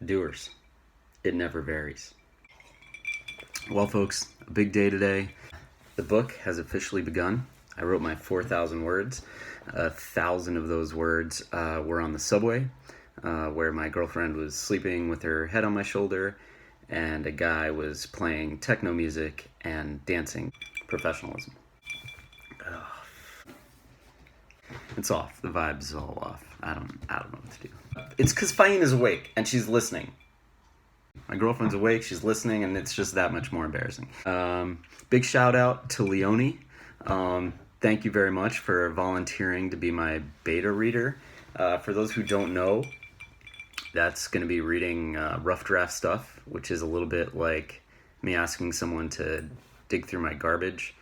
Doers. It never varies. Well, folks, a big day today. The book has officially begun. I wrote my 4,000 words. 1,000 of those words were on the subway, where my girlfriend was sleeping with her head on my shoulder, and a guy was playing techno music and dancing. Professionalism. It's off. The vibe's all off. I don't know what to do. It's because Faina's awake and she's listening. My girlfriend's awake, she's listening, and it's just that much more embarrassing. Big shout out to Leonie. Thank you very much for volunteering to be my beta reader. For those who don't know, that's going to be reading rough draft stuff, which is a little bit like me asking someone to dig through my garbage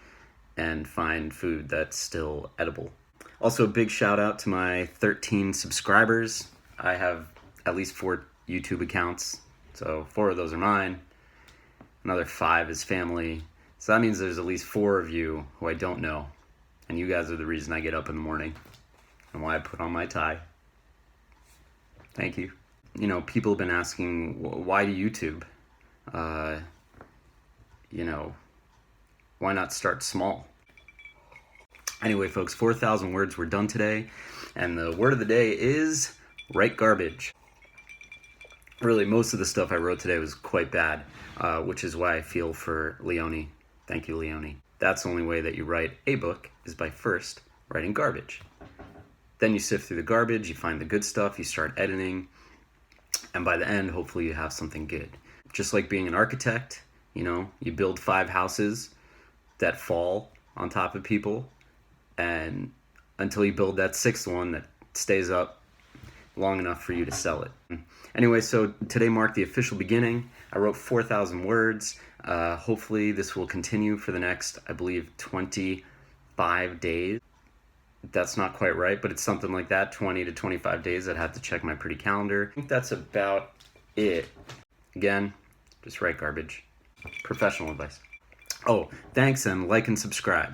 and find food that's still edible. Also, a big shout out to my 13 subscribers. I have at least 4 YouTube accounts, so 4 of those are mine. Another 5 is family. So that means there's at least 4 of you who I don't know. And you guys are the reason I get up in the morning and why I put on my tie. Thank you. You know, people have been asking, why do YouTube? Why not start small? Anyway, folks, 4,000 words were done today, and the word of the day is write garbage. Really, most of the stuff I wrote today was quite bad, which is why I feel for Leonie. Thank you, Leonie. That's the only way that you write a book, is by first writing garbage. Then you sift through the garbage, you find the good stuff, you start editing, and by the end, hopefully you have something good. Just like being an architect, you build 5 houses that fall on top of people, and until you build that 6th one that stays up long enough for you to sell it. Anyway, so today marked the official beginning. I wrote 4,000 words. Hopefully this will continue for the next, I believe, 25 days. That's not quite right, but it's something like that, 20 to 25 days. I'd have to check my pretty calendar. I think that's about it. Again, just write garbage. Professional advice. Oh, thanks, and like and subscribe.